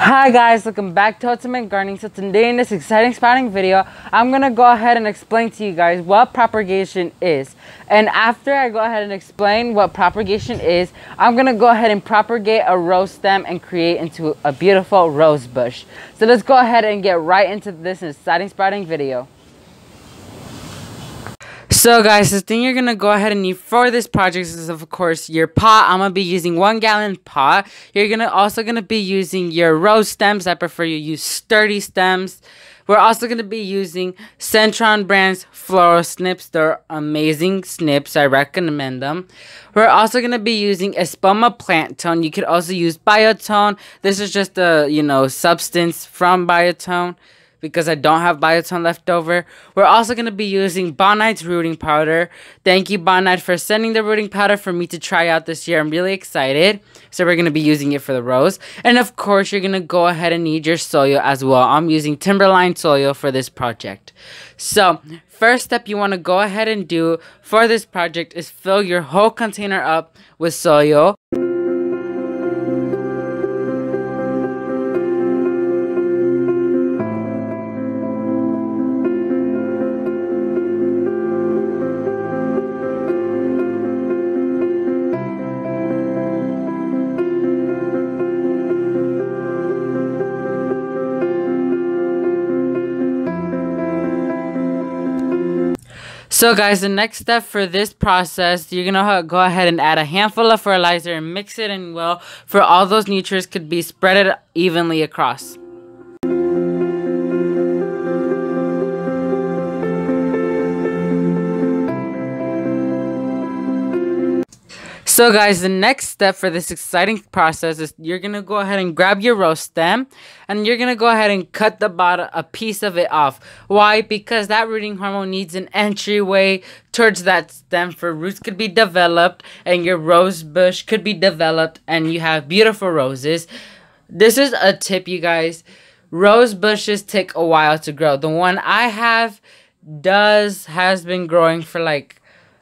Hi guys, welcome back to Ultimate Gardening. So today in this exciting sprouting video, I'm gonna go ahead and explain to you guys what propagation is. And after I go ahead and explain what propagation is, I'm gonna go ahead and propagate a rose stem and create into a beautiful rose bush. So let's go ahead and get right into this exciting sprouting video. So guys, the thing you're going to go ahead and need for this project is of course your pot. I'm going to be using 1 gallon pot. You're also going to be using your rose stems. I prefer you use sturdy stems. We're also going to be using Centurion Brands floral snips. They're amazing snips. I recommend them. We're also going to be using Espoma plant tone. You could also use biotone. This is just a, substance from biotone, because I don't have biotone left over. We're also going to be using Bonide's rooting powder. Thank you, Bonide, for sending the rooting powder for me to try out this year. I'm really excited. So we're going to be using it for the rose. And of course, you're going to go ahead and need your soil as well. I'm using Timberline soil for this project. So first step you want to go ahead and do for this project is fill your whole container up with soil. So guys, the next step for this process, you're going to go ahead and add a handful of fertilizer and mix it in well for all those nutrients could be spread evenly across. So guys, the next step for this exciting process is you're going to go ahead and grab your rose stem and you're going to go ahead and cut the bottom, a piece of it off. Why? Because that rooting hormone needs an entryway towards that stem for roots could be developed and your rose bush could be developed and you have beautiful roses. This is a tip, you guys. Rose bushes take a while to grow. The one I have has been growing for like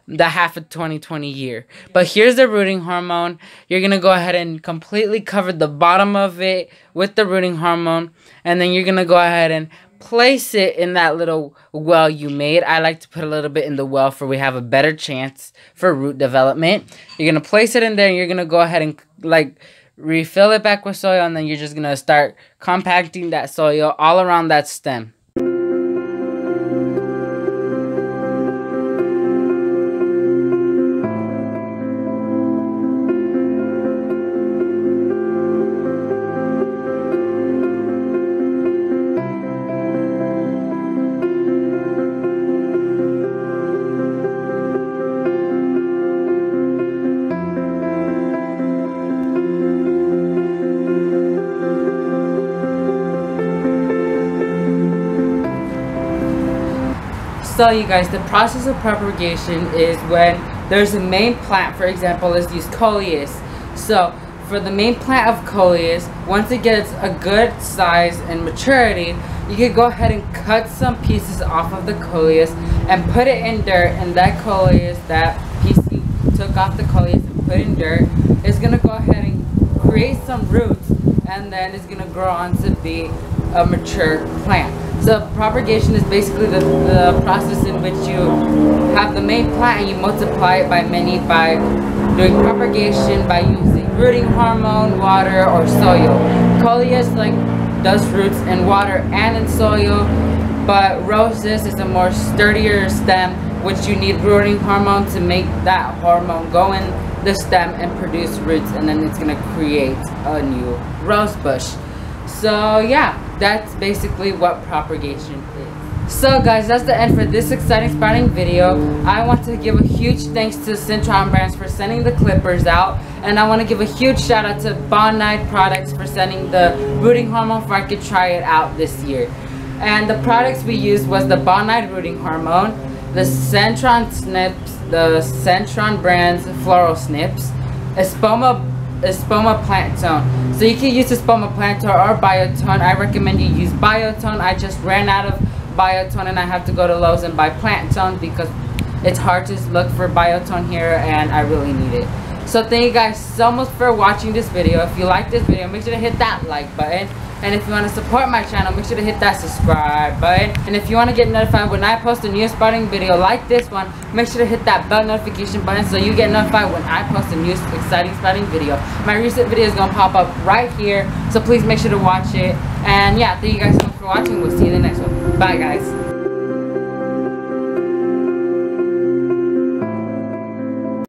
the half of 2020 year. But here's the rooting hormone. You're going to go ahead and completely cover the bottom of it with the rooting hormone. And then you're going to go ahead and place it in that little well you made. I like to put a little bit in the well for we have a better chance for root development. You're going to place it in there and you're going to go ahead and refill it back with soil. And then you're just going to start compacting that soil all around that stem. So you guys, the process of propagation is when there's a main plant. For example, let's use coleus. So for the main plant of coleus, once it gets a good size and maturity, you can go ahead and cut some pieces off of the coleus and put it in dirt. And that coleus, that piece you took off the coleus and put in dirt, is going to go ahead and create some roots, and then it's going to grow on to be a mature plant. So propagation is basically the process in which you have the main plant and you multiply it by many by doing propagation by using rooting hormone, water, or soil. Coleus does roots in water and in soil, but roses is a more sturdier stem, which you need rooting hormone to make that hormone go in the stem and produce roots, and then it's going to create a new rose bush. So yeah, that's basically what propagation is. So guys, that's the end for this exciting sprouting video. I want to give a huge thanks to Centurion Brands for sending the clippers out, and I want to give a huge shout out to Bonide products for sending the rooting hormone so I could try it out this year. And the products we used was the Bonide rooting hormone, the Centurion snips, the Centurion Brands floral snips, Espoma plant tone. So you can use Espoma plant tone or biotone. I recommend you use biotone. I just ran out of biotone and I have to go to Lowe's and buy plant tone because it's hard to look for biotone here and I really need it. So thank you guys so much for watching this video. If you like this video, make sure to hit that like button. And if you want to support my channel, make sure to hit that subscribe button. And if you want to get notified when I post a new spotting video like this one, make sure to hit that bell notification button so you get notified when I post a new exciting spotting video. My recent video is going to pop up right here, so please make sure to watch it. And yeah, thank you guys so much for watching. We'll see you in the next one. Bye guys.